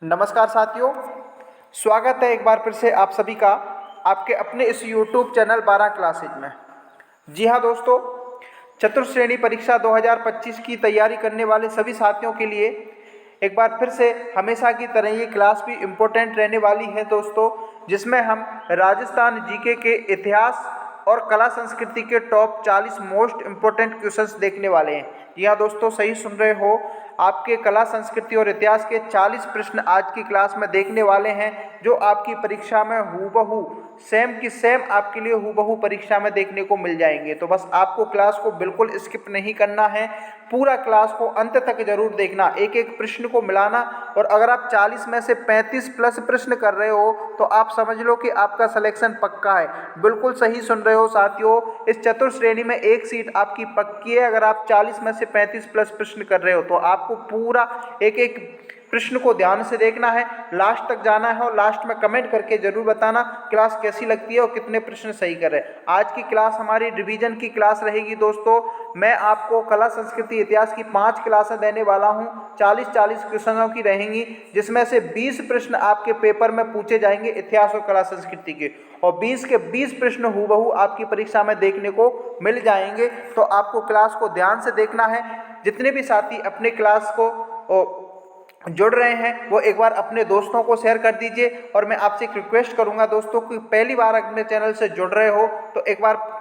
नमस्कार साथियों, स्वागत है एक बार फिर से आप सभी का आपके अपने इस YouTube चैनल 12 क्लासेज में। जी हाँ दोस्तों, चतुर्थ श्रेणी परीक्षा 2025 की तैयारी करने वाले सभी साथियों के लिए एक बार फिर से हमेशा की तरह ये क्लास भी इम्पोर्टेंट रहने वाली है दोस्तों, जिसमें हम राजस्थान जीके के इतिहास और कला संस्कृति के टॉप 40 मोस्ट इम्पोर्टेंट क्वेश्चंस देखने वाले हैं। जी हाँ दोस्तों, सही सुन रहे हो, आपके कला संस्कृति और इतिहास के 40 प्रश्न आज की क्लास में देखने वाले हैं, जो आपकी परीक्षा में हूबहू सेम की सेम आपके लिए हूबहू परीक्षा में देखने को मिल जाएंगे। तो बस आपको क्लास को बिल्कुल स्किप नहीं करना है, पूरा क्लास को अंत तक जरूर देखना, एक एक प्रश्न को मिलाना। और अगर आप 40 में से 35 प्लस प्रश्न कर रहे हो तो आप समझ लो कि आपका सिलेक्शन पक्का है। बिल्कुल सही सुन रहे हो साथियों, इस चतुर्थ श्रेणी में एक सीट आपकी पक्की है। अगर आप 40 में से 35 प्लस प्रश्न कर रहे हो तो आपको पूरा एक एक प्रश्न को ध्यान से देखना है, लास्ट तक जाना है और लास्ट में कमेंट करके जरूर बताना क्लास कैसी लगती है और कितने प्रश्न सही कर रहे हैं। आज की क्लास हमारी रिवीजन की क्लास रहेगी दोस्तों। मैं आपको कला संस्कृति इतिहास की 5 क्लासें देने वाला हूं, 40-40 क्वेश्चनों की रहेंगी, जिसमें से 20 प्रश्न आपके पेपर में पूछे जाएंगे इतिहास और कला संस्कृति के, और 20 के 20 प्रश्न हूबहू आपकी परीक्षा में देखने को मिल जाएंगे। तो आपको क्लास को ध्यान से देखना है। जितने भी साथी अपने क्लास को जुड़ रहे हैं वो एक बार अपने दोस्तों को शेयर कर दीजिए। और मैं आपसे एक रिक्वेस्ट करूंगा दोस्तों कि पहली बार अपने चैनल से जुड़ रहे हो तो एक बार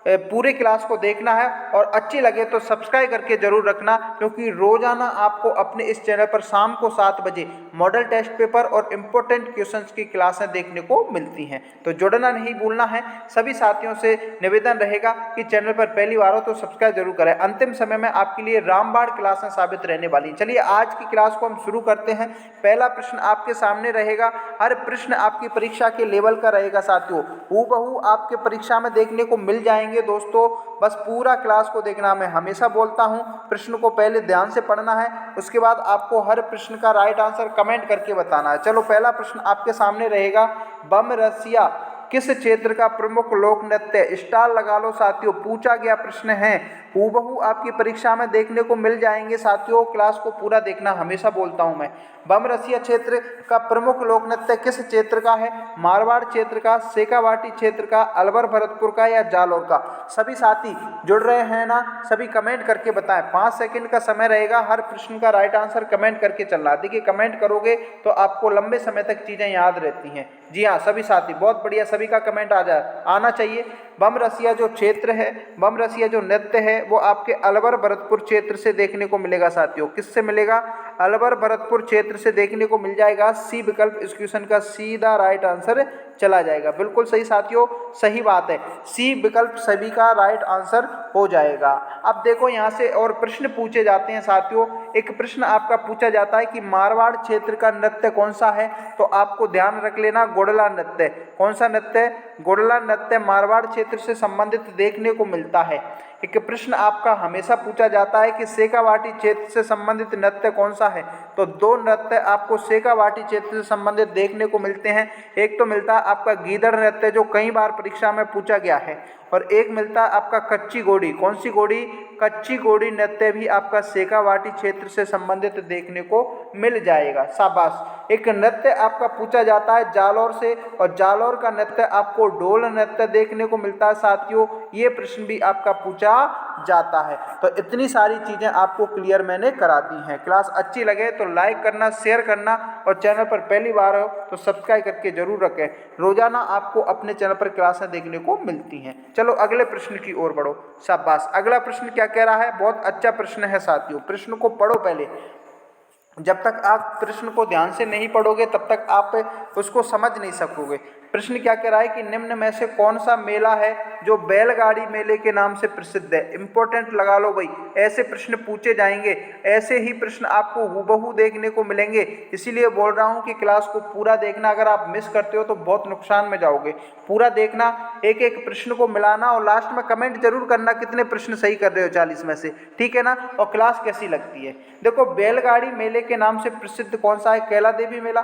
पूरे क्लास को देखना है और अच्छी लगे तो सब्सक्राइब करके जरूर रखना, क्योंकि रोजाना आपको अपने इस चैनल पर शाम को 7 बजे मॉडल टेस्ट पेपर और इम्पोर्टेंट क्वेश्चंस की क्लासें देखने को मिलती हैं। तो जुड़ना नहीं भूलना है। सभी साथियों से निवेदन रहेगा कि चैनल पर पहली बार हो तो सब्सक्राइब जरूर करें। अंतिम समय में आपके लिए रामबाण क्लासें साबित रहने वाली। चलिए आज की क्लास को हम शुरू करते हैं। पहला प्रश्न आपके सामने रहेगा, हर प्रश्न आपकी परीक्षा के लेवल का रहेगा साथियों, हूबहू आपके परीक्षा में देखने को मिल जाएंगे दोस्तों। बस पूरा क्लास को देखना। मैं हमेशा बोलता हूं, प्रश्न को पहले ध्यान से पढ़ना है, उसके बाद आपको हर प्रश्न का राइट आंसर कमेंट करके बताना है। चलो पहला प्रश्न आपके सामने रहेगा, बम रसिया किस क्षेत्र का प्रमुख लोक नृत्य? स्टार लगा लो साथियों, पूछा गया प्रश्न है, हूबहू आपकी परीक्षा में देखने को मिल जाएंगे साथियों। क्लास को पूरा देखना, हमेशा बोलता हूं मैं। बम रसिया क्षेत्र का प्रमुख लोक नृत्य किस क्षेत्र का है? मारवाड़ क्षेत्र का, शेखावाटी क्षेत्र का, अलवर भरतपुर का या जालौर का? सभी साथी जुड़ रहे हैं ना? सभी कमेंट करके बताएं। 5 सेकंड का समय रहेगा, हर प्रश्न का राइट आंसर कमेंट करके चलना। देखिए कमेंट करोगे तो आपको लंबे समय तक चीजें याद रहती हैं। जी हाँ सभी साथी, बहुत बढ़िया, सभी का कमेंट आना चाहिए। बम रसिया जो क्षेत्र है, बम रसिया जो नृत्य है, वो आपके अलवर भरतपुर क्षेत्र से देखने को मिलेगा साथियों। किससे मिलेगा? अलवर भरतपुर क्षेत्र से देखने को मिल जाएगा। सी विकल्प इस क्वेश्चन का सीधा राइट आंसर चला जाएगा। बिल्कुल सही साथियों, सही बात है, सी विकल्प सभी का राइट आंसर हो जाएगा। अब देखो यहाँ से और प्रश्न पूछे जाते हैं साथियों। एक प्रश्न आपका पूछा जाता है कि मारवाड़ क्षेत्र का नृत्य कौन सा है? तो आपको ध्यान रख लेना, गोडला नृत्य। कौन सा नृत्य? गोडला नृत्य मारवाड़ क्षेत्र से संबंधित देखने को मिलता है। एक प्रश्न आपका हमेशा पूछा जाता है कि शेखावाटी क्षेत्र से संबंधित नृत्य कौन सा है? तो 2 नृत्य आपको शेखावाटी क्षेत्र से संबंधित देखने को मिलते हैं। एक तो मिलता है आपका गीदड़ नृत्य, जो कई बार परीक्षा में पूछा गया है, और एक मिलता है आपका कच्ची घोड़ी। कौन सी घोड़ी? कच्ची घोड़ी नृत्य भी आपका शेखावाटी क्षेत्र से संबंधित देखने को मिल जाएगा। शाबाश। एक नृत्य आपका पूछा जाता है जालौर से, और जालौर का नृत्य आपको ढोल नृत्य देखने को मिलता है साथियों। ये प्रश्न भी आपका पूछा जाता है। तो इतनी सारी चीजें आपको क्लियर मैंने करा दी हैं। क्लास अच्छी लगे तो लाइक करना, शेयर करना, और चैनल पर पहली बार हो तो सब्सक्राइब करके जरूर रखें। रोजाना आपको अपने चैनल पर क्लासें देखने को मिलती हैं। चलो अगले प्रश्न की ओर बढ़ो। शाबाश। अगला प्रश्न क्या कह रहा है? बहुत अच्छा प्रश्न है साथियों, प्रश्न को पढ़ो पहले। जब तक आप प्रश्न को ध्यान से नहीं पढ़ोगे तब तक आप उसको समझ नहीं सकोगे। प्रश्न क्या कह रहा है कि निम्न में से कौन सा मेला है जो बैलगाड़ी मेले के नाम से प्रसिद्ध है? इंपॉर्टेंट लगा लो भाई, ऐसे प्रश्न पूछे जाएंगे, ऐसे ही प्रश्न आपको हूबहू देखने को मिलेंगे। इसीलिए बोल रहा हूँ कि क्लास को पूरा देखना। अगर आप मिस करते हो तो बहुत नुकसान में जाओगे। पूरा देखना, एक एक प्रश्न को मिलाना, और लास्ट में कमेंट जरूर करना कितने प्रश्न सही कर रहे हो 40 में से, ठीक है ना? और क्लास कैसी लगती है। देखो बैलगाड़ी मेले के नाम से प्रसिद्ध कौन सा है? कैला देवी मेला,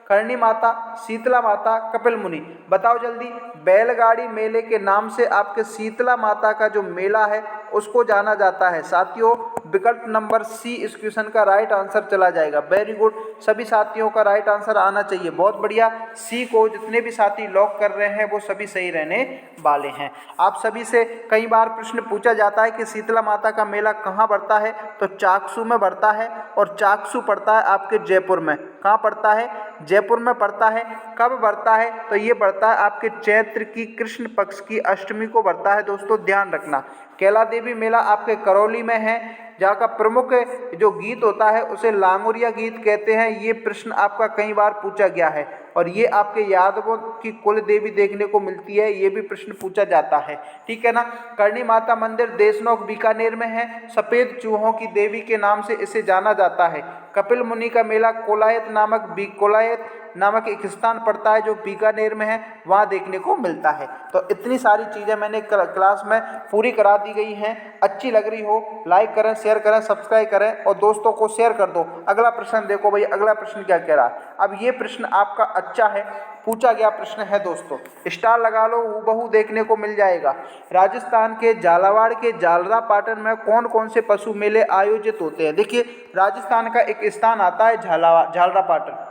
करणी माता, शीतला माता, कपिल मुनि। बताओ जल्दी। बैलगाड़ी मेले के नाम से आपके शीतला माता का जो मेला है उसको जाना जाता है साथियों। विकल्प नंबर सी इस क्वेश्चन का राइट आंसर चला जाएगा। वेरी गुड, सभी साथियों का राइट आंसर आना चाहिए, बहुत बढ़िया। सी को जितने भी साथी लॉक कर रहे हैं वो सभी सही रहने वाले हैं। आप सभी से कई बार प्रश्न पूछा जाता है कि शीतला माता का मेला कहाँ पड़ता है, तो चाकसू में पड़ता है, और चाकसू पड़ता है आपके जयपुर में। कहाँ पड़ता है? जयपुर में पड़ता है। कब पड़ता है? तो ये पड़ता है आपके चैत्र की कृष्ण पक्ष की अष्टमी को पड़ता है दोस्तों, ध्यान रखना। कैला देवी मेला आपके करौली में है, जहाँ का प्रमुख जो गीत होता है उसे लांगुरिया गीत कहते हैं। ये प्रश्न आपका कई बार पूछा गया है, और ये आपके यादवों की कुल देवी देखने को मिलती है, ये भी प्रश्न पूछा जाता है, ठीक है ना। करणी माता मंदिर देशनोक बीकानेर में है, सफ़ेद चूहों की देवी के नाम से इसे जाना जाता है। कपिल मुनि का मेला कोलायत नामक एक स्थान पड़ता है जो बीकानेर में है, वहाँ देखने को मिलता है। तो इतनी सारी चीज़ें मैंने क्लास में पूरी करा दी गई हैं। अच्छी लग रही हो लाइक करें, शेयर करें, सब्सक्राइब करें और दोस्तों को शेयर कर दो। अगला प्रश्न देखो भाई, अगला प्रश्न क्या कह रहा है। अब ये प्रश्न आपका अच्छा है, पूछा गया प्रश्न है दोस्तों, स्टार लगा लो, हूबहू देखने को मिल जाएगा। राजस्थान के झालावाड़ के झालरा पाटन में कौन कौन से पशु मेले आयोजित होते हैं? देखिए, राजस्थान का एक स्थान आता है झालरा पाटन।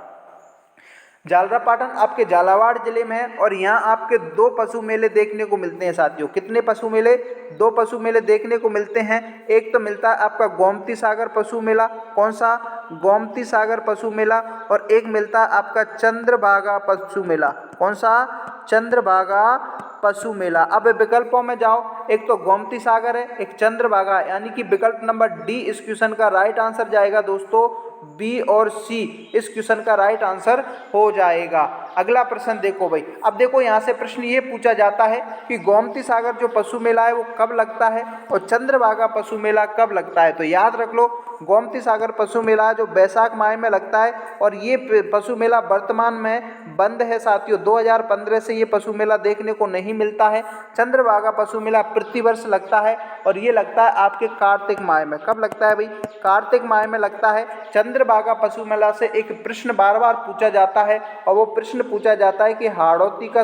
झालरा पाटन आपके झालावाड़ जिले में है, और यहाँ आपके दो पशु मेले देखने को मिलते हैं साथियों। कितने पशु मेले? दो पशु मेले देखने को मिलते हैं। एक तो मिलता है आपका गोमती सागर पशु मेला, कौन सा? गोमती सागर पशु मेला। और एक मिलता है आपका चंद्रभागा पशु मेला, कौन सा? चंद्रभागा पशु मेला। अब विकल्पों में जाओ, एक तो गोमती सागर है, एक चंद्रभागा, यानी कि विकल्प नंबर डी इस क्वेश्चन का राइट आंसर जाएगा दोस्तों। बी और सी इस क्वेश्चन का राइट आंसर हो जाएगा। अगला प्रश्न देखो भाई। अब देखो, यहाँ से प्रश्न ये पूछा जाता है कि गोमती सागर जो पशु मेला है वो कब लगता है, और चंद्रभागा पशु मेला कब लगता है। तो याद रख लो, गोमती सागर पशु मेला जो बैसाख माह में लगता है, और ये पशु मेला वर्तमान में बंद है साथियों। 2015 से ये पशु मेला देखने को नहीं मिलता है। चंद्रभागा पशु मेला प्रतिवर्ष लगता है, और ये लगता है आपके कार्तिक माह में। कब लगता है भाई? कार्तिक माह में लगता है। चंद्रभागा पशु मेला से एक प्रश्न बार बार पूछा जाता है, और वो प्रश्न पूछा जाता है कि हाड़ौती का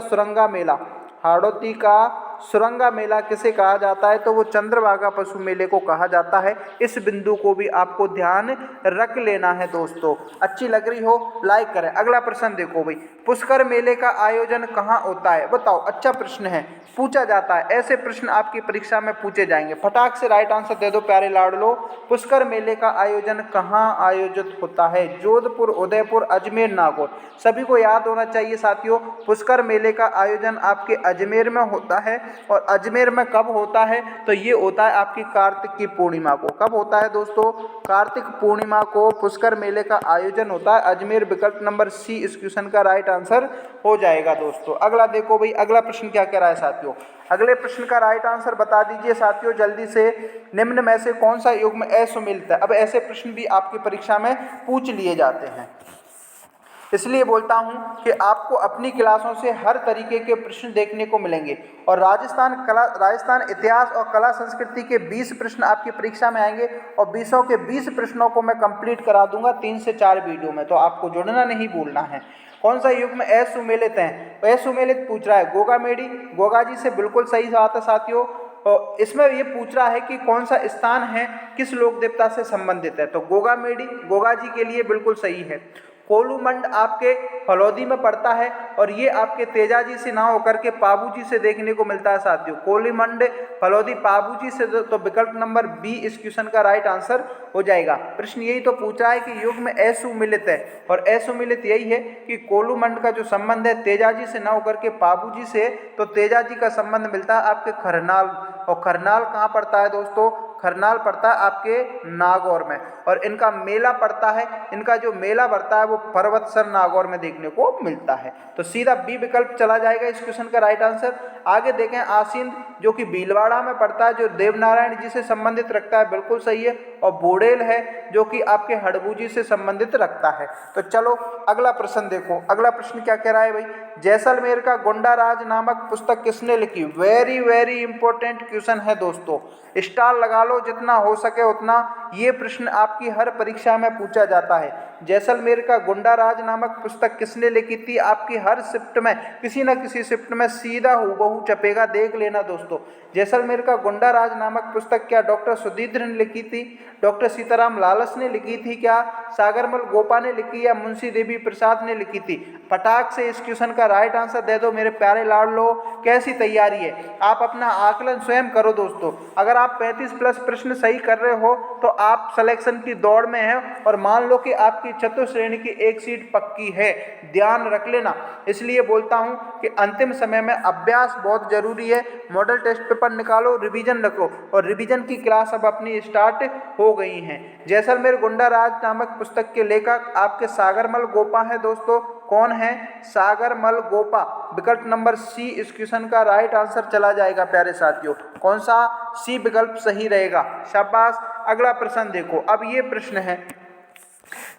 सुरंगा मेला किसे कहा जाता है, तो वो चंद्रभागा पशु मेले को कहा जाता है। इस बिंदु को भी आपको ध्यान रख लेना है दोस्तों। अच्छी लग रही हो लाइक करें। अगला प्रश्न देखो भाई, पुष्कर मेले का आयोजन कहाँ होता है? बताओ, अच्छा प्रश्न है, पूछा जाता है। ऐसे प्रश्न आपकी परीक्षा में पूछे जाएंगे। फटाक से राइट आंसर दे दो प्यारे लाडलो। पुष्कर मेले का आयोजन कहाँ आयोजित होता है? जोधपुर, उदयपुर, अजमेर, नागौर। सभी को याद होना चाहिए साथियों, पुष्कर मेले का आयोजन आपके अजमेर में होता है। और अजमेर में कब होता है? तो ये होता है आपकी कार्तिक की पूर्णिमा को। कब होता है दोस्तों? कार्तिक पूर्णिमा को पुष्कर मेले का आयोजन होता है अजमेर। विकल्प नंबर सी इस क्वेश्चन का राइट आंसर हो जाएगा दोस्तों। अगला देखो भाई, अगला प्रश्न क्या कह रहा है साथियों। अगले प्रश्न का राइट आंसर बता दीजिए साथियों जल्दी से। निम्न में से कौन सा युग्म असुमेलित है? अब ऐसे प्रश्न भी आपकी परीक्षा में पूछ लिए जाते हैं, इसलिए बोलता हूं कि आपको अपनी क्लासों से हर तरीके के प्रश्न देखने को मिलेंगे। और राजस्थान इतिहास और कला संस्कृति के 20 प्रश्न आपकी परीक्षा में आएंगे, और 20 के 20 प्रश्नों को मैं कंप्लीट करा दूंगा 3 से 4 वीडियो में। तो आपको जुड़ना नहीं भूलना है। कौन सा युग्म असुमेलित है? असुमेलित पूछ रहा है गोगामेडी। गोगा जी से बिल्कुल सही बात है साथियों। और इसमें ये पूछ रहा है कि कौन सा स्थान है किस लोक देवता से संबंधित है, तो गोगामेडी गोगा जी के लिए बिल्कुल सही है। कोलूमंड आपके फलौदी में पड़ता है, और ये आपके तेजाजी से ना होकर के पाबूजी से देखने को मिलता है साथियों। कोलूमंड फलौदी पाबूजी से, तो विकल्प नंबर बी इस क्वेश्चन का राइट आंसर हो जाएगा। प्रश्न यही तो पूछ रहा है कि युग्म असुमेलित है, और असुमेलित यही है कि कोलूमंड का जो संबंध है तेजाजी से ना होकर के पाबूजी से, तो तेजाजी का संबंध मिलता है आपके खरनाल। और खरनाल कहाँ पड़ता है दोस्तों? खरनाल पड़ता है आपके नागौर में। और इनका मेला पड़ता है, इनका जो मेला बढ़ता है वो पर्वतसर नागौर में देखने को मिलता है। तो सीधा बी विकल्प चला जाएगा इस क्वेश्चन का राइट आंसर। आगे देखें, आसींद जो कि भीलवाड़ा में पड़ता है, जो देवनारायण जी से संबंधित रखता है, बिल्कुल सही है। और बोडेल है जो कि आपके हड़बूजी से संबंधित रखता है। तो चलो अगला प्रश्न देखो। अगला प्रश्न क्या कह रहा है भाई, जैसलमेर का गुंडाराज नामक पुस्तक किसने लिखी? वेरी वेरी इंपॉर्टेंट क्वेश्चन है दोस्तों, स्टार लगा लो जितना हो सके उतना। ये प्रश्न आपकी हर परीक्षा में पूछा जाता है। जैसलमेर का गुंडा राज नामक पुस्तक किसने लिखी थी? आपकी हर शिफ्ट में किसी न किसी शिफ्ट में सीधा हूबहू छपेगा, देख लेना दोस्तों। जैसलमेर का गुंडा राज नामक पुस्तक क्या डॉक्टर सुधींद्र ने लिखी थी? डॉक्टर सीताराम लालस ने लिखी थी क्या? सागरमल गोपा ने लिखी या मुंशी देवी प्रसाद ने लिखी थी? फटाक से इस क्वेश्चन का राइट आंसर दे दो मेरे प्यारे लाडलो। कैसी तैयारी है? आप अपना आकलन स्वयं करो दोस्तों। अगर आप 35 प्लस प्रश्न सही कर रहे हो तो आप सिलेक्शन की दौड़ में हैं और मान लो कि आपकी चतुर्थ श्रेणी की एक सीट पक्की है। ध्यान रख लेना, इसलिए बोलता हूं कि अंतिम समय में अभ्यास बहुत जरूरी है। मॉडल टेस्ट पेपर निकालो, रिवीजन रखो, और रिवीजन की क्लास अब अपनी स्टार्ट हो गई हैं। जैसलमेर गुंडा राज नामक पुस्तक के लेखक आपके सागरमल गोपा है दोस्तों। कौन है? सागरमल गोपा। विकल्प नंबर सी इस क्वेश्चन का राइट आंसर चला जाएगा प्यारे साथियों। कौन सा? सी विकल्प सही रहेगा। शाबाश। अगला प्रश्न देखो। अब ये प्रश्न है,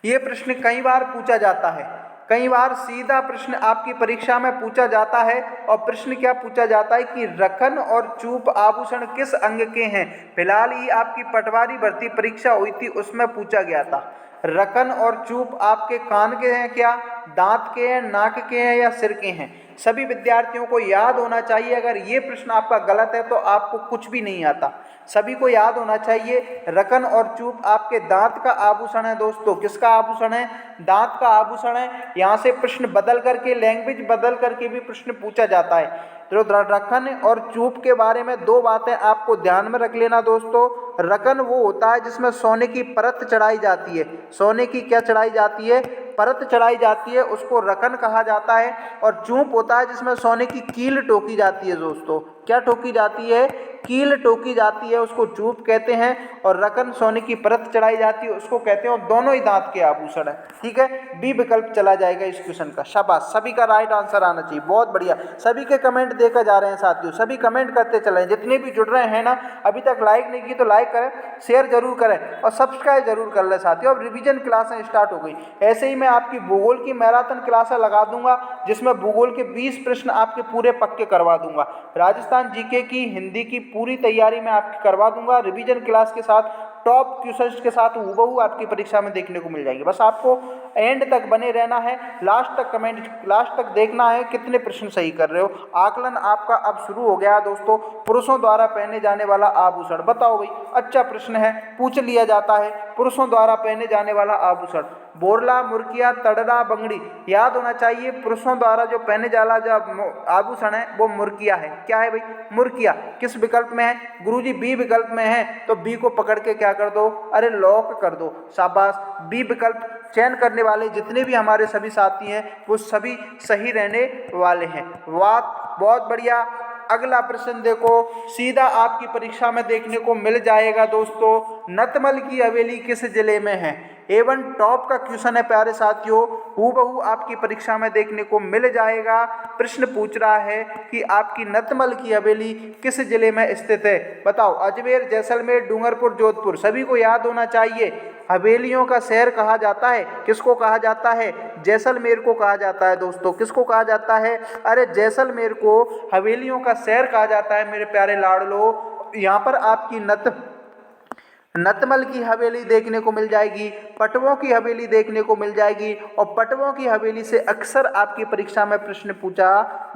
ये प्रश्न कई बार पूछा जाता है, कई बार सीधा प्रश्न आपकी परीक्षा में पूछा जाता है। और प्रश्न क्या पूछा जाता है कि रखन और चूप आभूषण किस अंग के हैं? फिलहाल ही आपकी पटवारी भर्ती परीक्षा हुई थी, उसमें पूछा गया था। रकन और चूप आपके कान के हैं क्या, दांत के हैं, नाक के हैं या सिर के हैं? सभी विद्यार्थियों को याद होना चाहिए, अगर ये प्रश्न आपका गलत है तो आपको कुछ भी नहीं आता। सभी को याद होना चाहिए, रकन और चूप आपके दांत का आभूषण है दोस्तों। किसका आभूषण है? दांत का आभूषण है। यहाँ से प्रश्न बदल करके, लैंग्वेज बदल करके भी प्रश्न पूछा जाता है। तो रकन और चूप के बारे में दो बातें आपको ध्यान में रख लेना दोस्तों। रकन वो होता है जिसमें सोने की परत चढ़ाई जाती है। सोने की क्या चढ़ाई जाती है? परत चढ़ाई जाती है, उसको रकन कहा जाता है। और चूप होता है जिसमें सोने की कील ठोकी जाती है दोस्तों। क्या ठोकी जाती है? कील ठोकी जाती है, उसको चूप कहते हैं। और रकन सोने की परत चढ़ाई जाती है, उसको कहते हैं। और दोनों ही दांत के आभूषण है। ठीक है, बी विकल्प चला जाएगा इस क्वेश्चन का। शाबाश, सभी का राइट आंसर आना चाहिए। बहुत बढ़िया, सभी के कमेंट देकर जा रहे हैं साथियों। सभी कमेंट करते चलें, जितने भी जुड़ रहे हैं ना, अभी तक लाइक नहीं की तो लाइक करें, शेयर जरूर करें और सब्सक्राइब जरूर कर लें साथियों। अब रिवीजन क्लासें स्टार्ट हो गई। ऐसे ही मैं आपकी भूगोल की मैराथन क्लासें लगा दूंगा, जिसमें भूगोल के 20 प्रश्न आपके पूरे पक्के करवा दूंगा। राजस्थान जीके की, हिंदी की पूरी तैयारी मैं आपकी करवा दूंगा। रिवीजन क्लास के साथ, टॉप क्वेश्चंस के साथ हूबहू आपकी परीक्षा में देखने को मिल जाएगी। बस आपको एंड तक बने रहना है, लास्ट तक कमेंट, लास्ट तक देखना है कितने प्रश्न सही कर रहे हो। आकलन आपका अब शुरू हो गया दोस्तों। पुरुषों द्वारा पहने जाने वाला आभूषण बताओ भाई। अच्छा प्रश्न है, पूछ लिया जाता है। पुरुषों द्वारा पहने जाने वाला आभूषण, बोरला, मुर्किया, तड़रा, बंगड़ी। याद होना चाहिए, पुरुषों द्वारा जो पहने जाला जो आभूषण है वो मुर्किया है। क्या है भाई? मुर्किया। किस विकल्प में है गुरुजी? बी विकल्प में है। तो बी को पकड़ के क्या कर दो? अरे लॉक कर दो। शाबाश, बी विकल्प चयन करने वाले जितने भी हमारे सभी साथी हैं वो सभी सही रहने वाले हैं। वाह, बहुत बढ़िया। अगला प्रश्न देखो, सीधा आपकी परीक्षा में देखने को मिल जाएगा दोस्तों। नतमल की हवेली किस जिले में है? A1 टॉप का क्वेश्चन है प्यारे साथियों, हूबहू आपकी परीक्षा में देखने को मिल जाएगा। प्रश्न पूछ रहा है कि आपकी नतमल की हवेली किस जिले में स्थित है? बताओ। अजमेर, जैसलमेर, डूंगरपुर, जोधपुर। सभी को याद होना चाहिए, हवेलियों का शहर कहा जाता है। किसको कहा जाता है? जैसलमेर को कहा जाता है दोस्तों। किसको कहा जाता है? अरे जैसलमेर को हवेलियों का शहर कहा जाता है मेरे प्यारे लाडलो। यहाँ पर आपकी नतमल की हवेली देखने को मिल जाएगी, पटवों की हवेली देखने को मिल जाएगी। और पटवों की हवेली से अक्सर आपकी परीक्षा में प्रश्न पूछा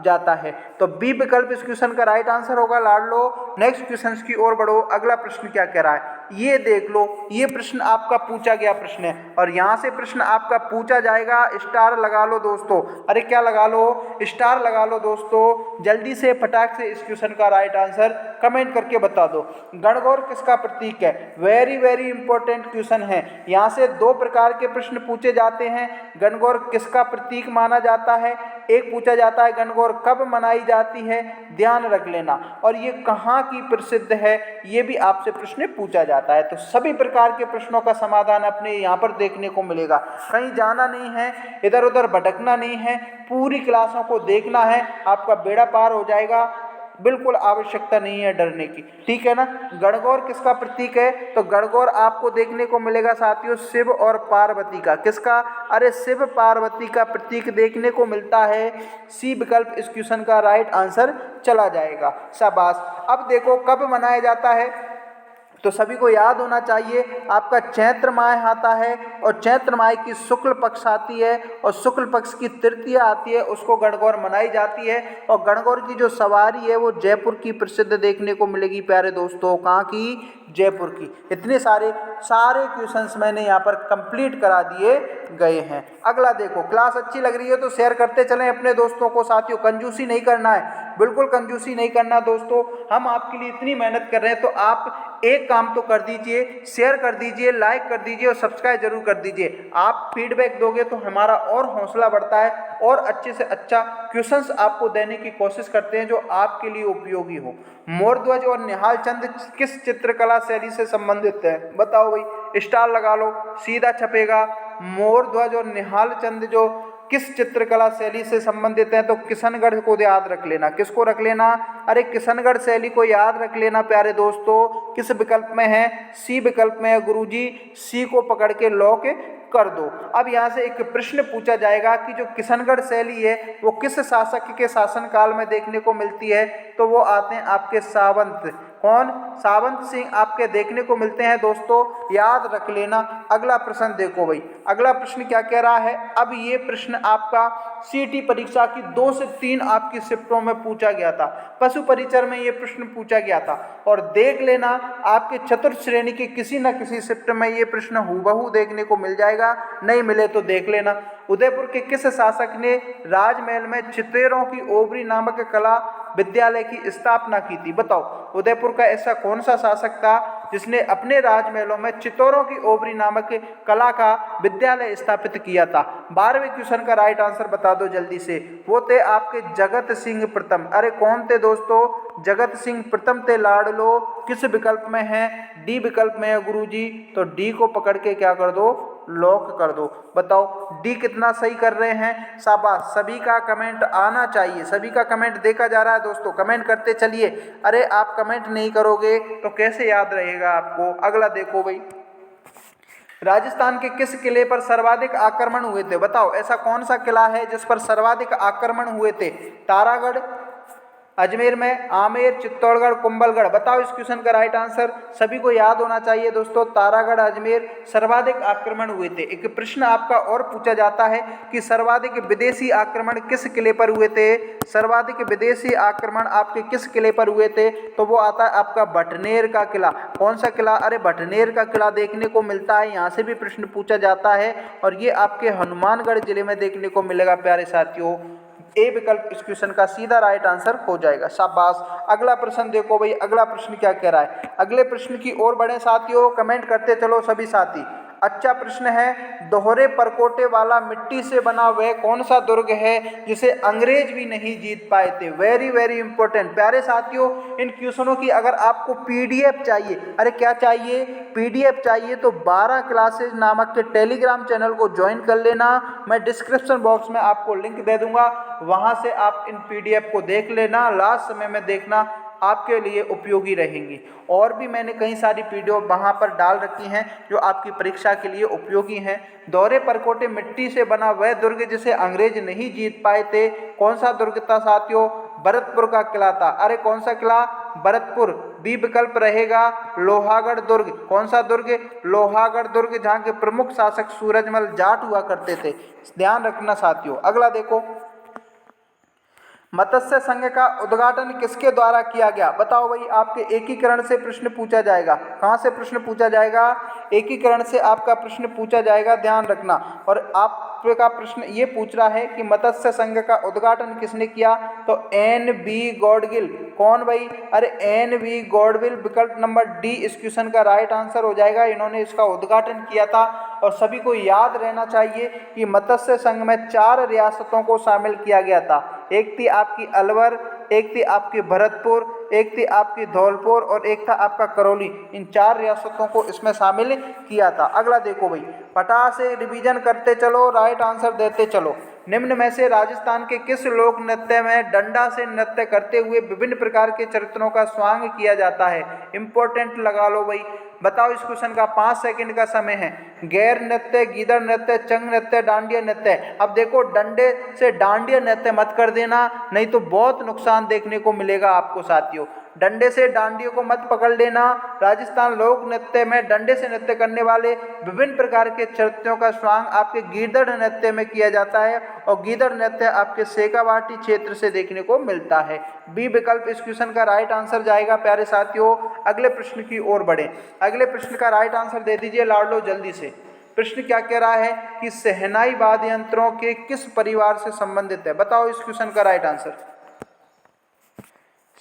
जाता है। तो बी विकल्प इस क्वेश्चन का राइट आंसर होगा लाडलो। नेक्स्ट क्वेश्चन की ओर बढ़ो। अगला प्रश्न क्या कह रहा है ये देख लो। ये प्रश्न आपका पूछा गया प्रश्न है और यहाँ से प्रश्न आपका पूछा जाएगा। स्टार लगा लो दोस्तों। अरे क्या लगा लो? स्टार लगा लो दोस्तों। जल्दी से फटाक से इस क्वेश्चन का राइट आंसर कमेंट करके बता दो। गणगौर किसका प्रतीक है? वेरी वेरी इंपॉर्टेंट क्वेश्चन है। यहाँ से दो प्रकार के प्रश्न पूछे जाते हैं। गणगौर किसका प्रतीक माना जाता है? एक पूछा जाता है गणगौर कब मनाई जाती है, ध्यान रख लेना। और ये कहाँ की प्रसिद्ध है, ये भी आपसे प्रश्न पूछा जाता है। तो सभी प्रकार के प्रश्नों का समाधान अपने यहाँ पर देखने को मिलेगा। कहीं जाना नहीं है, इधर उधर भटकना नहीं है, पूरी क्लासों को देखना है, आपका बेड़ा पार हो जाएगा। बिल्कुल आवश्यकता नहीं है डरने की, ठीक है ना। गणगौर किसका प्रतीक है? तो गणगौर आपको देखने को मिलेगा साथियों शिव और पार्वती का। किसका? अरे शिव पार्वती का प्रतीक देखने को मिलता है। सी विकल्प इस क्वेश्चन का राइट आंसर चला जाएगा। शाबाश। अब देखो कब मनाया जाता है। तो सभी को याद होना चाहिए आपका चैत्र माह आता है और चैत्र माह की शुक्ल पक्ष आती है और शुक्ल पक्ष की तृतीया आती है, उसको गणगौर मनाई जाती है। और गणगौर की जो सवारी है वो जयपुर की प्रसिद्ध देखने को मिलेगी प्यारे दोस्तों। कहाँ की? जयपुर की। इतने सारे क्वेश्चंस मैंने यहाँ पर कंप्लीट करा दिए गए हैं। अगला देखो, क्लास अच्छी लग रही है तो शेयर करते चलें अपने दोस्तों को। साथियों कंजूसी नहीं करना है, बिल्कुल कंजूसी नहीं करना दोस्तों। हम आपके लिए इतनी मेहनत कर रहे हैं तो आप एक काम तो कर दीजिए, शेयर कर दीजिए, लाइक कर दीजिए और सब्सक्राइब जरूर कर दीजिए। आप फीडबैक दोगे तो हमारा और हौसला बढ़ता है और अच्छे से अच्छा क्वेश्चंस आपको देने की कोशिश करते हैं जो आपके लिए उपयोगी हो। मोरध्वज और निहाल चंद किस चित्रकला शैली से संबंधित है? बताओ भाई, स्टार लगा लो, सीधा छपेगा। मोरध्वज और निहाल चंद जो किस चित्रकला शैली से संबंधित है? तो किशनगढ़ को याद रख लेना। किसको रख लेना? अरे किशनगढ़ शैली को याद रख लेना प्यारे दोस्तों। किस विकल्प में है? सी विकल्प में है गुरुजी। सी को पकड़ के लॉक कर दो। अब यहाँ से एक प्रश्न पूछा जाएगा कि जो किशनगढ़ शैली है वो किस शासक के शासनकाल में देखने को मिलती है? तो वो आते हैं आपके सावंत। कौन? सावंत सिंह आपके देखने को मिलते हैं दोस्तों, याद रख लेना। अगला प्रश्न देखो भाई, अगला प्रश्न क्या कह रहा है? अब ये प्रश्न आपका सीटी परीक्षा की 2 से 3 आपकी शिफ्टों में पूछा गया था। पशु परिचर में ये प्रश्न पूछा गया था और देख लेना आपके चतुर्थ श्रेणी की किसी न किसी शिफ्ट में ये प्रश्न हूबहू देखने को मिल जाएगा, नहीं मिले तो देख लेना। उदयपुर के किस शासक ने राजमहल में चितेरों की ओबरी नामक कला विद्यालय की स्थापना की थी? बताओ, उदयपुर का ऐसा कौन सा शासक था जिसने अपने राजमहलों में चितौरों की ओबरी नामक कला का विद्यालय स्थापित किया था? 12वें क्वेश्चन का राइट आंसर बता दो जल्दी से। वो थे आपके जगत सिंह प्रथम। अरे कौन थे दोस्तों? जगत सिंह प्रथम थे लाडलो। किस विकल्प में है? डी विकल्प में है गुरुजी। तो डी को पकड़ के क्या कर दो? लॉक कर दो। बताओ डी कितना सही कर रहे हैं? शाबाश, सभी का कमेंट आना चाहिए, सभी का कमेंट देखा जा रहा है दोस्तों, कमेंट करते चलिए। अरे आप कमेंट नहीं करोगे तो कैसे याद रहेगा आपको? अगला देखो भाई, राजस्थान के किस किले पर सर्वाधिक आक्रमण हुए थे? बताओ ऐसा कौन सा किला है जिस पर सर्वाधिक आक्रमण हुए थे? तारागढ़, अजमेर में, आमेर, चित्तौड़गढ़, कुंभलगढ़। बताओ इस क्वेश्चन का राइट आंसर। सभी को याद होना चाहिए दोस्तों, तारागढ़, अजमेर सर्वाधिक आक्रमण हुए थे। एक प्रश्न आपका और पूछा जाता है कि सर्वाधिक विदेशी आक्रमण किस किले पर हुए थे? सर्वाधिक विदेशी आक्रमण आपके किस किले पर हुए थे? तो वो आता है आपका भटनेर का किला। कौन सा किला? अरे भटनेर का किला देखने को मिलता है, यहाँ से भी प्रश्न पूछा जाता है और ये आपके हनुमानगढ़ जिले में देखने को मिलेगा प्यारे साथियों। ए विकल्प इस क्वेश्चन का सीधा राइट आंसर हो जाएगा। शाबाश। अगला प्रश्न देखो भाई, अगला प्रश्न क्या कह रहा है? अगले प्रश्न की ओर बढ़े साथियों, कमेंट करते चलो सभी साथी। अच्छा प्रश्न है, दोहरे परकोटे वाला मिट्टी से बना वह कौन सा दुर्ग है जिसे अंग्रेज भी नहीं जीत पाए थे? वेरी वेरी इंपॉर्टेंट प्यारे साथियों। इन क्वेश्चनों की अगर आपको पीडीएफ चाहिए, अरे क्या चाहिए? पीडीएफ चाहिए तो 12 क्लासेज नामक के टेलीग्राम चैनल को ज्वाइन कर लेना। मैं डिस्क्रिप्शन बॉक्स में आपको लिंक दे दूंगा, वहां से आप इन पीडीएफ को देख लेना, लास्ट समय में देखना, आपके लिए उपयोगी रहेंगी। और भी मैंने कई सारी वीडियो वहाँ पर डाल रखी हैं जो आपकी परीक्षा के लिए उपयोगी हैं। दोहरे परकोटे मिट्टी से बना वह दुर्ग जिसे अंग्रेज नहीं जीत पाए थे, कौन सा दुर्ग था साथियों? भरतपुर का किला था। अरे कौन सा किला? भरतपुर। बी विकल्प रहेगा लोहागढ़ दुर्ग। कौन सा दुर्ग? लोहागढ़ दुर्ग, जहाँ के प्रमुख शासक सूरजमल जाट हुआ करते थे, ध्यान रखना साथियों। अगला देखो, मत्स्य संघ का उद्घाटन किसके द्वारा किया गया? बताओ भाई, आपके एकीकरण से प्रश्न पूछा जाएगा। कहाँ से प्रश्न पूछा जाएगा? एकीकरण से आपका प्रश्न पूछा जाएगा, ध्यान रखना। और आपका प्रश्न ये पूछ रहा है कि मत्स्य संघ का उद्घाटन किसने किया? तो एन.बी. गॉडगिल। कौन भाई? अरे एन.बी. गॉडगिल, विकल्प नंबर डी इस क्वेश्चन का राइट आंसर हो जाएगा। इन्होंने इसका उद्घाटन किया था। और सभी को याद रहना चाहिए कि मत्स्य संघ में 4 रियासतों को शामिल किया गया था। एक थी आपकी अलवर, एक थी आपकी भरतपुर, एक थी आपकी धौलपुर और एक था आपका करौली। इन 4 रियासतों को इसमें शामिल किया था। अगला देखो भाई, पटा से रिवीजन करते चलो, राइट आंसर देते चलो। निम्न में से राजस्थान के किस लोक नृत्य में डंडा से नृत्य करते हुए विभिन्न प्रकार के चरित्रों का स्वांग किया जाता है? इंपॉर्टेंट लगा लो भाई। बताओ इस क्वेश्चन का 5 सेकंड का समय है। गैर नृत्य, गीदड़ नृत्य, चंग नृत्य, डांडिया नृत्य। अब देखो डंडे से डांडिया नृत्य मत कर देना, नहीं तो बहुत नुकसान देखने को मिलेगा आपको साथियों। डंडे से डांडियों को मत पकड़ लेना। राजस्थान लोक नृत्य में डंडे से नृत्य करने वाले विभिन्न प्रकार के नृत्यों का स्वांग आपके गीदड़ नृत्य में किया जाता है और गीदड़ नृत्य आपके शेखावाटी क्षेत्र से देखने को मिलता है। बी विकल्प इस क्वेश्चन का राइट आंसर जाएगा। प्यारे साथियों, अगले प्रश्न की ओर बढ़े। अगले प्रश्न का राइट आंसर दे दीजिए लाडलो जल्दी से। प्रश्न क्या कह रहा है कि शहनाई वाद्य यंत्रों के किस परिवार से संबंधित है? बताओ इस क्वेश्चन का राइट आंसर।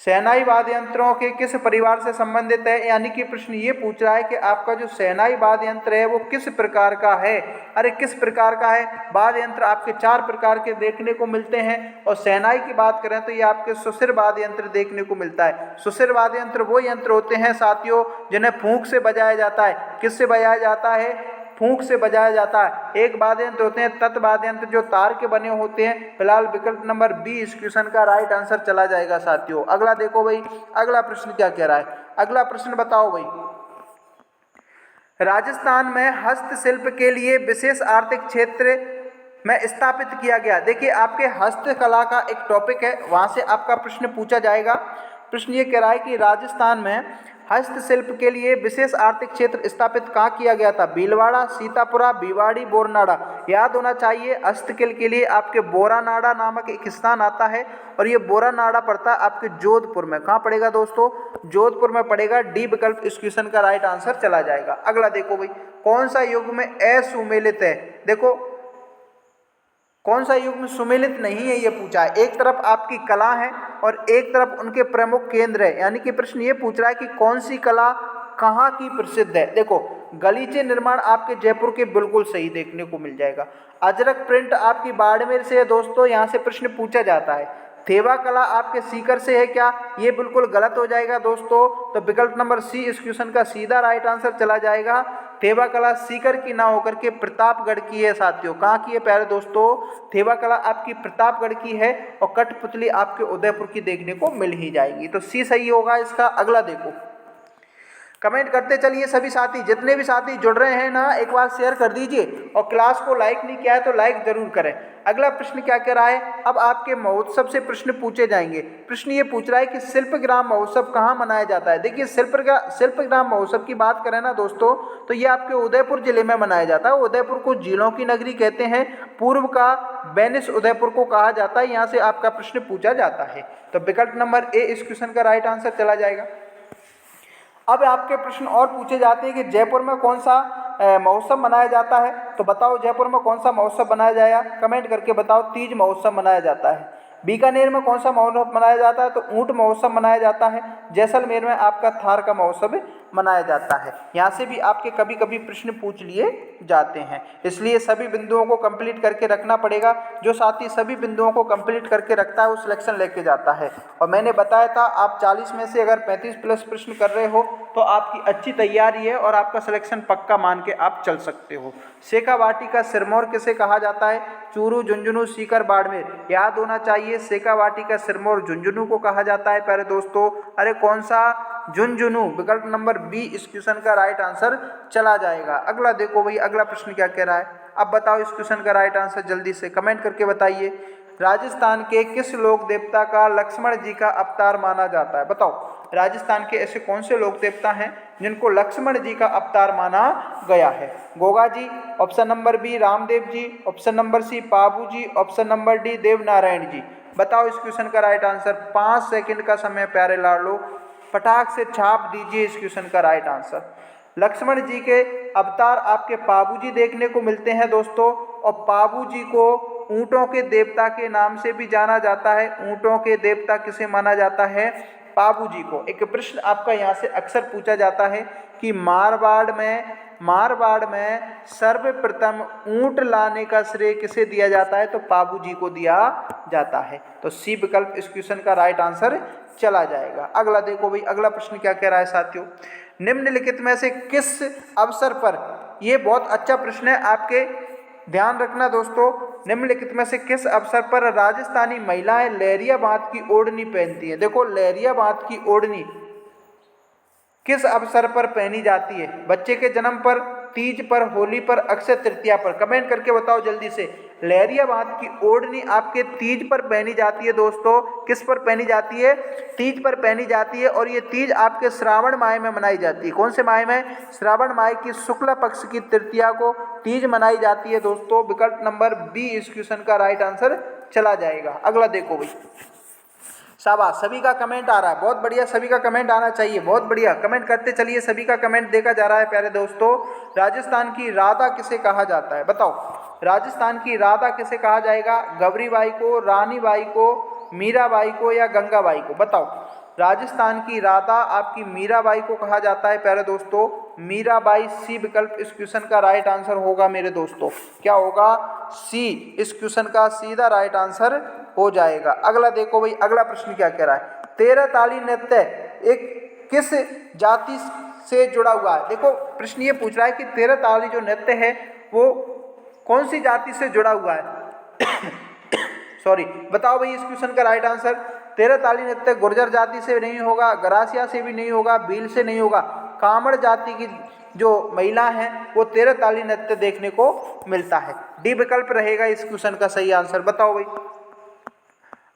शहनाई वाद्य यंत्रों के किस परिवार से संबंधित है? यानी कि प्रश्न ये पूछ रहा है कि आपका जो शहनाई वाद्य यंत्र है वो किस प्रकार का है। अरे किस प्रकार का है? वाद्य यंत्र आपके 4 प्रकार के देखने को मिलते हैं और शहनाई की बात करें तो ये आपके सुशिर वाद्य यंत्र देखने को मिलता है। सुशिर वाद्य यंत्र वो यंत्र होते हैं साथियों जिन्हें फूंक से बजाया जाता है। किससे बजाया जाता है? फूंक से बजाया जाता है। एक वाद्य यंत्र होते हैं तत् वाद्य यंत्र जो तार के बने होते हैं। फिलहाल विकल्प नंबर बी इस क्वेश्चन का राइट आंसर चला जाएगा साथियों। अगला देखो भाई, अगला प्रश्न क्या कह रहा है। अगला प्रश्न बताओ भाई। राजस्थान में हस्तशिल्प के लिए विशेष आर्थिक क्षेत्र में स्थापित किया गया। देखिए आपके हस्तकला का एक टॉपिक है, वहां से आपका प्रश्न पूछा जाएगा। प्रश्न ये कह रहा है कि राजस्थान में हस्तशिल्प के लिए विशेष आर्थिक क्षेत्र स्थापित कहाँ किया गया था? भीलवाड़ा, सीतापुरा, भिवाड़ी, बोरनाड़ा। याद होना चाहिए हस्तशिल्प के लिए आपके बोरानाड़ा नामक एक स्थान आता है और ये बोरानाड़ा पड़ता है आपके जोधपुर में। कहाँ पड़ेगा दोस्तों? जोधपुर में पड़ेगा। डी विकल्प इस क्वेश्चन का राइट आंसर चला जाएगा। अगला देखो भाई, कौन सा युग में असुमेलित है? देखो कौन सा युग में सुमेलित नहीं है ये पूछा है। एक तरफ आपकी कला है और एक तरफ उनके प्रमुख केंद्र है। यानी कि प्रश्न ये पूछ रहा है कि कौन सी कला कहाँ की प्रसिद्ध है। देखो गलीचे निर्माण आपके जयपुर के बिल्कुल सही देखने को मिल जाएगा। अजरक प्रिंट आपकी बाड़मेर से है दोस्तों, यहाँ से प्रश्न पूछा जाता है। थेवा कला आपके सीकर से है क्या? ये बिल्कुल गलत हो जाएगा दोस्तों। तो विकल्प नंबर सी इस क्वेश्चन का सीधा राइट आंसर चला जाएगा। थेवा कला सीकर की ना होकर के प्रतापगढ़ की है साथियों। कहाँ की है प्यारे दोस्तों? थेवा कला आपकी प्रतापगढ़ की है और कठपुतली आपके उदयपुर की देखने को मिल ही जाएगी। तो सी सही होगा इसका। अगला देखो, कमेंट करते चलिए सभी साथी। जितने भी साथी जुड़ रहे हैं ना, एक बार शेयर कर दीजिए और क्लास को लाइक नहीं किया है तो लाइक जरूर करें। अगला प्रश्न क्या कह रहा है? अब आपके महोत्सव से प्रश्न पूछे जाएंगे। प्रश्न ये पूछ रहा है कि शिल्पग्राम महोत्सव कहाँ मनाया जाता है। देखिए शिल्पग्राम महोत्सव की बात करें ना दोस्तों तो ये आपके उदयपुर जिले में मनाया जाता है। उदयपुर को जिलों की नगरी कहते हैं। पूर्व का वेनिस उदयपुर को कहा जाता है। यहाँ से आपका प्रश्न पूछा जाता है। तो विकल्प नंबर ए इस क्वेश्चन का राइट आंसर चला जाएगा। अब आपके प्रश्न और पूछे जाते हैं कि जयपुर में कौन सा महोत्सव मनाया जाता है। तो बताओ जयपुर में कौन सा महोत्सव मनाया जाएगा? कमेंट करके बताओ। तीज महोत्सव मनाया जाता है। बीकानेर में कौन सा महोत्सव मनाया जाता है? तो ऊंट महोत्सव मनाया जाता है। जैसलमेर में आपका थार का महोत्सव मनाया जाता है। यहाँ से भी आपके कभी कभी प्रश्न पूछ लिए जाते हैं, इसलिए सभी बिंदुओं को कंप्लीट करके रखना पड़ेगा। जो साथी सभी बिंदुओं को कंप्लीट करके रखता है वो सिलेक्शन लेके जाता है। और मैंने बताया था आप 40 में से अगर 35 प्लस प्रश्न कर रहे हो तो आपकी अच्छी तैयारी है और आपका सिलेक्शन पक्का मान के आप चल सकते हो। शेखावाटी का सिरमौर किसे कहा जाता है? चूरू, झुंझुनू, सीकर, बाड़मेर। याद होना चाहिए शेखावाटी का सिरमौर झुंझुनू को कहा जाता है प्यारे दोस्तों। अरे कौन सा? झुंझुनू। विकल्प नंबर बी इस क्वेश्चन का राइट आंसर चला जाएगा। अगला देखो भाई, अगला प्रश्न क्या कह रहा है। अब बताओ इस क्वेश्चन का राइट आंसर जल्दी से कमेंट करके बताइए। राजस्थान के किस लोक देवता का लक्ष्मण जी का अवतार माना जाता है? बताओ राजस्थान के ऐसे कौन से लोक देवता हैं जिनको लक्ष्मण जी का अवतार माना गया है? Goga ji, option number B Ramdev ji, option number C Pabu जी, ऑप्शन नंबर डी देवनारायण जी। बताओ इस क्वेश्चन का राइट आंसर। 5 सेकंड का समय प्यारे लाडलो, फटाक से छाप दीजिए इस क्वेश्चन का राइट आंसर। लक्ष्मण जी के अवतार आपके पाबू जी देखने को मिलते हैं दोस्तों। और पाबू जी को ऊंटों के देवता के नाम से भी जाना जाता है। ऊंटों के देवता किसे माना जाता है? पाबू जी को। एक प्रश्न आपका यहाँ से अक्सर पूछा जाता है कि मारवाड़ में सर्वप्रथम ऊंट लाने का श्रेय किसे दिया जाता है? तो पाबू जी को दिया जाता है। तो सी विकल्प इस क्वेश्चन का राइट आंसर चला जाएगा। अगला देखो भाई, अगला प्रश्न क्या कह रहा है साथियों। निम्नलिखित में से किस अवसर पर, ये बहुत अच्छा प्रश्न है, आपके ध्यान रखना दोस्तों, निम्नलिखित में से किस अवसर पर राजस्थानी महिलाएं लहरिया बांध की ओढ़नी पहनती हैं? देखो लहरिया बांध की ओढ़नी किस अवसर पर पहनी जाती है? बच्चे के जन्म पर, तीज पर, होली पर, अक्षय तृतीया पर। कमेंट करके बताओ जल्दी से। लहरियाबाद की ओढ़नी आपके तीज पर पहनी जाती है दोस्तों। किस पर पहनी जाती है? तीज पर पहनी जाती है। और ये तीज आपके श्रावण माह में मनाई जाती है। कौन से माह में? श्रावण माह की शुक्ल पक्ष की तृतीया को तीज मनाई जाती है दोस्तों। विकल्प नंबर बी इस क्वेश्चन का राइट आंसर चला जाएगा। अगला देखो भाई, शाबाश, सभी का कमेंट आ रहा है, बहुत बढ़िया, सभी का कमेंट आना चाहिए, बहुत बढ़िया, कमेंट करते चलिए, सभी का कमेंट देखा जा रहा है प्यारे दोस्तों। राजस्थान की राधा किसे कहा जाता है? बताओ, राजस्थान की राधा किसे कहा जाएगा? गौरीबाई को, रानीबाई को, मीराबाई को या गंगाबाई को? बताओ, राजस्थान की राधा आपकी मीराबाई को कहा जाता है प्यारे दोस्तों। मीराबाई, सी विकल्प इस क्वेश्चन का राइट आंसर होगा मेरे दोस्तों। क्या होगा? सी इस क्वेश्चन का सीधा राइट आंसर हो जाएगा। अगला देखो भाई, अगला प्रश्न क्या कह रहा है? 13 ताली नृत्य एक किस जाति से जुड़ा हुआ है? देखो प्रश्न ये पूछ रहा है कि 13 ताली जो नृत्य है वो कौन सी जाति से जुड़ा हुआ है? सॉरी, बताओ भाई इस क्वेश्चन का राइट आंसर। 13 ताली नृत्य गुर्जर जाति से नहीं होगा, गरासिया से भी नहीं होगा, भील से नहीं होगा, कामड़ जाति की जो महिला है वो 13 ताली नृत्य देखने को मिलता है। डी विकल्प रहेगा इस क्वेश्चन का सही आंसर। बताओ भाई,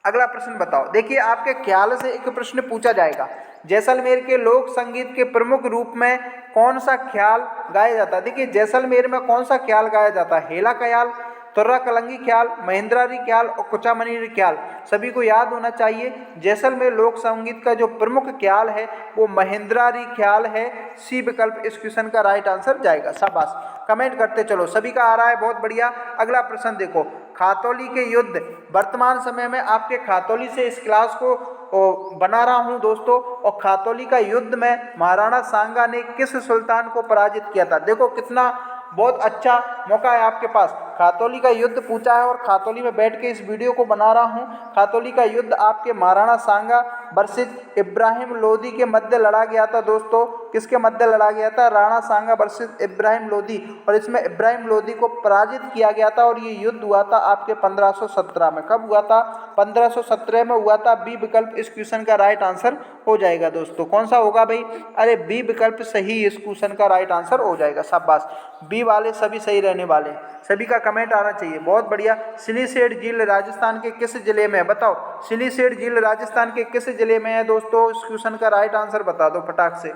अगला प्रश्न बताओ। देखिए आपके ख्याल से एक प्रश्न पूछा जाएगा, जैसलमेर के लोक संगीत के प्रमुख रूप में कौन सा ख्याल गाया जाता है? देखिए जैसलमेर में कौन सा ख्याल गाया जाता है? हेला ख्याल, तुर्रा कलंगी ख्याल, महेंद्रारी ख्याल और कुचामनी ख्याल। सभी को याद होना चाहिए, जैसलमेर लोक संगीत का जो प्रमुख ख्याल है वो महेंद्रारी ख्याल है। सी विकल्प इस क्वेश्चन का राइट आंसर जाएगा। शाबाश, कमेंट करते चलो, सभी का आ रहा है, बहुत बढ़िया। अगला प्रश्न देखो, खातौली के युद्ध, वर्तमान समय में आपके खातौली से इस क्लास को बना रहा हूं दोस्तों, और खातौली का युद्ध में महाराणा सांगा ने किस सुल्तान को पराजित किया था? देखो कितना बहुत अच्छा मौका है आपके पास, खातौली का युद्ध पूछा है और खातौली में बैठ के इस वीडियो को बना रहा हूं। खातौली का युद्ध आपके महाराणा सांगा वर्सेस इब्राहिम लोदी के मध्य लड़ा गया था दोस्तों। किसके मध्य लड़ा गया था? राणा सांगा वर्सेस इब्राहिम लोदी, और इसमें इब्राहिम लोदी को पराजित किया गया था। और ये युद्ध हुआ था आपके 1517 में। कब हुआ था? 1517 में हुआ था। बी विकल्प इस क्वेश्चन का राइट आंसर हो जाएगा दोस्तों। कौन सा होगा भाई? अरे बी विकल्प सही इस क्वेश्चन का राइट आंसर हो जाएगा। शाबाश, बी वाले सभी सही रहने वाले, सभी का कमेंट आना चाहिए, बहुत बढ़िया। सिलीसेड झील राजस्थान के किस जिले में है? बताओ, सिलीसेड झील राजस्थान के किस जिले में है दोस्तों? इस क्वेश्चन का राइट आंसर बता दो फटाक से।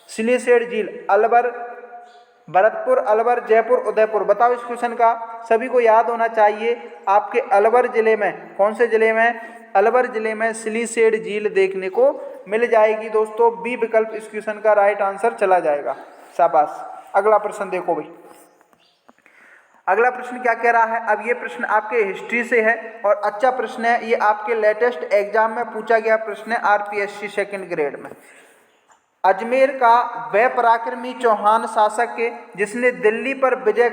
सिलीसेड झील अलवर, भरतपुर, अलवर, जयपुर, उदयपुर। बताओ इस क्वेश्चन का, सभी को याद होना चाहिए। आपके अलवर जिले में, कौन से जिले में? अलवर जिले में सिलीसेड झील देखने को मिल जाएगी दोस्तों। बी विकल्प इस क्वेश्चन का राइट आंसर चला जाएगा। शाबाश, अगला प्रश्न देखो भाई, अगला प्रश्न क्या कह रहा है? अब ये प्रश्न आपके हिस्ट्री से है और अच्छा प्रश्न है, ये आपके लेटेस्ट एग्जाम में पूछा गया प्रश्न है आरपीएससी सेकंड ग्रेड में। अजमेर का वह पराक्रमी चौहान शासक के जिसने दिल्ली पर विजय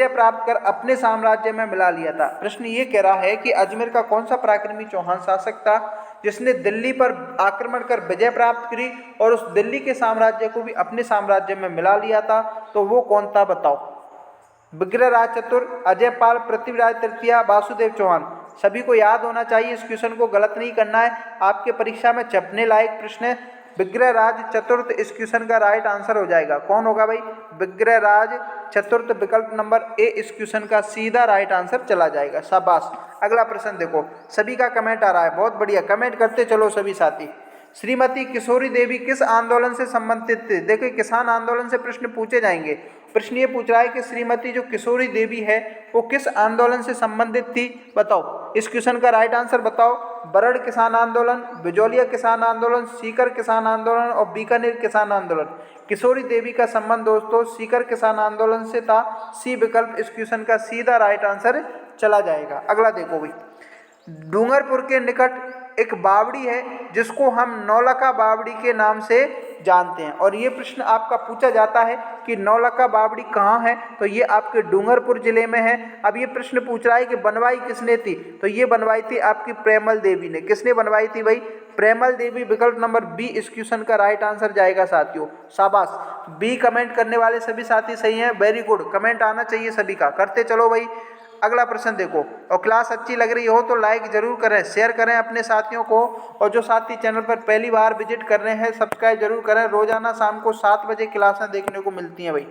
प्राप्त कर अपने साम्राज्य में मिला लिया था। प्रश्न ये कह रहा है कि अजमेर का कौन सा पराक्रमी चौहान शासक था जिसने दिल्ली पर आक्रमण कर विजय प्राप्त करी और उस दिल्ली के साम्राज्य को भी अपने साम्राज्य में मिला लिया था? तो वो कौन था? बताओ। विग्रहराज चतुर्थ, अजयपाल, पृथ्वीराज तृतीय, वासुदेव चौहान। सभी को याद होना चाहिए, इस क्वेश्चन को गलत नहीं करना है, आपके परीक्षा में छपने लायक प्रश्न है। विग्रहराज चतुर्थ इस क्वेश्चन का राइट आंसर हो जाएगा। कौन होगा भाई? विग्रहराज चतुर्थ, विकल्प नंबर ए इस क्वेश्चन का सीधा राइट आंसर चला जाएगा। शाबाश, अगला प्रश्न देखो, सभी का कमेंट आ रहा है, बहुत बढ़िया, कमेंट करते चलो सभी साथी। श्रीमती किशोरी देवी किस आंदोलन से संबंधित थे? देखो किसान आंदोलन से प्रश्न पूछे जाएंगे। प्रश्न ये पूछ रहा है कि श्रीमती जो किशोरी देवी है वो किस आंदोलन से संबंधित थी? बताओ, इस क्वेश्चन का राइट आंसर बताओ। बरड़ किसान आंदोलन, बिजौलिया किसान आंदोलन, सीकर किसान आंदोलन और बीकानेर किसान आंदोलन। किशोरी देवी का संबंध दोस्तों सीकर किसान आंदोलन से था। सी विकल्प इस क्वेश्चन का सीधा राइट आंसर चला जाएगा। अगला देखो भाई, डूंगरपुर के निकट एक बावड़ी है जिसको हम नौलखा बावड़ी के नाम से जानते हैं, और ये प्रश्न आपका पूछा जाता है कि नौलखा बावड़ी कहाँ है? तो ये आपके डूंगरपुर जिले में है। अब ये प्रश्न पूछ रहा है कि बनवाई किसने थी? तो ये बनवाई थी आपकी प्रेमल देवी ने। किसने बनवाई थी भाई? प्रेमल देवी, विकल्प नंबर बी इस क्वेश्चन का राइट आंसर जाएगा साथियों। शाबाश, बी कमेंट करने वाले सभी साथी सही हैं, वेरी गुड, कमेंट आना चाहिए सभी का, करते चलो भाई। अगला प्रश्न देखो, और क्लास अच्छी लग रही हो तो लाइक जरूर करें, शेयर करें अपने साथियों को, और जो साथी चैनल पर पहली बार विजिट कर रहे हैं सब्सक्राइब जरूर करें। रोजाना शाम को 7 बजे क्लासें देखने को मिलती हैं भाई।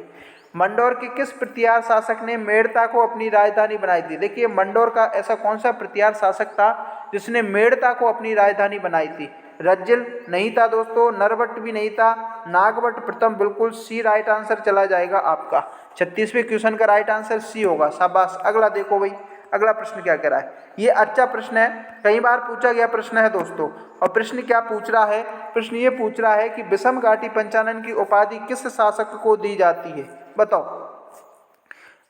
मंडोर के किस प्रतिहार शासक ने मेड़ता को अपनी राजधानी बनाई थी? देखिए मंडोर का ऐसा कौन सा प्रतिहार शासक था जिसने मेड़ता को अपनी राजधानी बनाई थी? रज्जिल नहीं था दोस्तों, नरवट भी नहीं था, नागवट प्रथम बिल्कुल सी राइट आंसर चला जाएगा आपका। 36वें क्वेश्चन का राइट आंसर सी होगा। शाबाश। अगला देखो भाई, अगला प्रश्न क्या कह रहा है। ये अच्छा प्रश्न है, कई बार पूछा गया प्रश्न है दोस्तों। और प्रश्न क्या पूछ रहा है? प्रश्न ये पूछ रहा है कि विषम घाटी पंचानन की उपाधि किस शासक को दी जाती है? बताओ,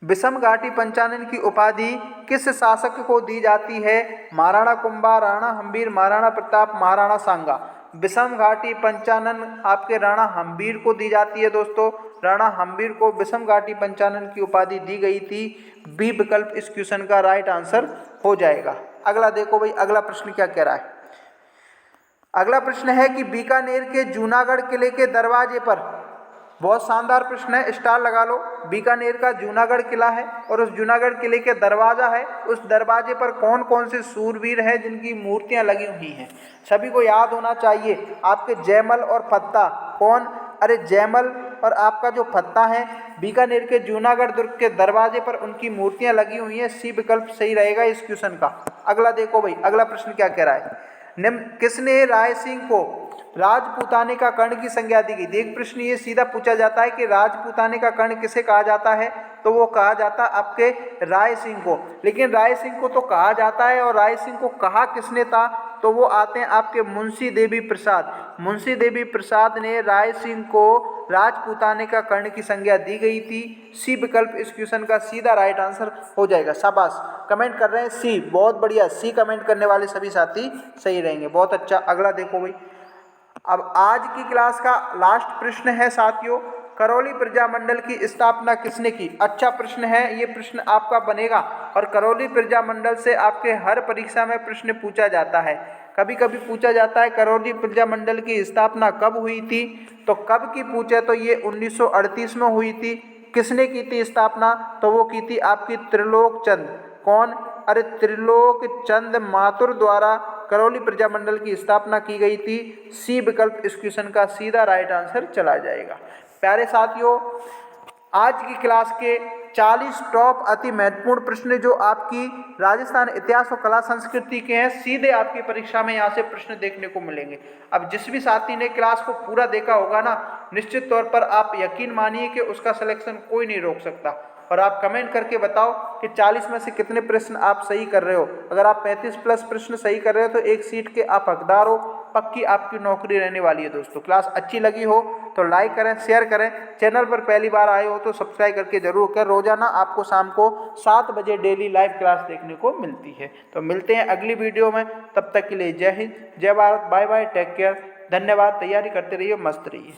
विषम घाटी पंचानन की उपाधि किस शासक को दी जाती है? महाराणा कुंभा, राणा हम्बीर, महाराणा प्रताप, महाराणा सांगा। विषम घाटी पंचानन आपके राणा हम्बीर को दी जाती है दोस्तों। राणा हम्बीर को विषम घाटी पंचानन की उपाधि दी गई थी। बी विकल्प इस क्वेश्चन का राइट आंसर हो जाएगा। अगला देखो भाई, अगला प्रश्न क्या कह रहा है। अगला प्रश्न है कि बीकानेर के जूनागढ़ किले के दरवाजे पर, बहुत शानदार प्रश्न है, स्टार लगा लो। बीकानेर का जूनागढ़ किला है और उस जूनागढ़ किले के दरवाजा है, उस दरवाजे पर कौन कौन से सूरवीर हैं जिनकी मूर्तियां लगी हुई हैं? सभी को याद होना चाहिए आपके जयमल और फत्ता। कौन? अरे जयमल और आपका जो फत्ता है, बीकानेर के जूनागढ़ दुर्ग के दरवाजे पर उनकी मूर्तियां लगी हुई हैं। सी विकल्प सही रहेगा इस क्वेश्चन का। अगला देखो भाई, अगला प्रश्न क्या कह रहा है। निम्न किसने राय सिंह को राजपूताने का कर्ण की संज्ञा दी गई? देख प्रश्न ये सीधा पूछा जाता है कि राजपूताने का कर्ण किसे कहा जाता है, तो वो कहा जाता है आपके राय सिंह को। लेकिन राय सिंह को तो कहा जाता है, और राय सिंह को कहा किसने था, तो वो आते हैं आपके मुंशी देवी प्रसाद। मुंशी देवी प्रसाद ने राय सिंह को राजपूताने का कर्ण की संज्ञा दी गई थी। सी विकल्प इस क्वेश्चन का सीधा राइट आंसर हो जाएगा। शाबाश, कमेंट कर रहे हैं सी, बहुत बढ़िया। सी कमेंट करने वाले सभी साथी सही रहेंगे, बहुत अच्छा। अगला देखो भाई, अब आज की क्लास का लास्ट प्रश्न है साथियों, करौली प्रजामंडल की स्थापना किसने की? अच्छा प्रश्न है, ये प्रश्न आपका बनेगा और करौली प्रजामंडल से आपके हर परीक्षा में प्रश्न पूछा जाता है। कभी कभी पूछा जाता है करौली प्रजामंडल की स्थापना कब हुई थी, तो कब की पूछे तो ये 1938 में हुई थी। किसने की थी स्थापना, तो वो की थी आपकी त्रिलोक चंद। कौन? अरे त्रिलोक चंद माथुर द्वारा करौली प्रजामंडल की स्थापना की गई थी। सी विकल्प इस क्वेश्चन का सीधा राइट आंसर चला जाएगा। प्यारे साथियों, आज की क्लास के 40 टॉप अति महत्वपूर्ण प्रश्न जो आपकी राजस्थान इतिहास और कला संस्कृति के हैं, सीधे आपकी परीक्षा में यहाँ से प्रश्न देखने को मिलेंगे। अब जिस भी साथी ने क्लास को पूरा देखा होगा ना, निश्चित तौर पर आप यकीन मानिए कि उसका सिलेक्शन कोई नहीं रोक सकता। और आप कमेंट करके बताओ कि 40 में से कितने प्रश्न आप सही कर रहे हो। अगर आप 35 प्लस प्रश्न सही कर रहे हो तो एक सीट के आप हकदार हो, पक्की आपकी नौकरी रहने वाली है दोस्तों। क्लास अच्छी लगी हो तो लाइक करें, शेयर करें। चैनल पर पहली बार आए हो तो सब्सक्राइब करके जरूर करें। रोजाना आपको शाम को 7 बजे डेली लाइव क्लास देखने को मिलती है। तो मिलते हैं अगली वीडियो में, तब तक के लिए जय हिंद, जय Bharat, bye bye, take care, धन्यवाद। तैयारी करते रहिए, मस्त रहिए।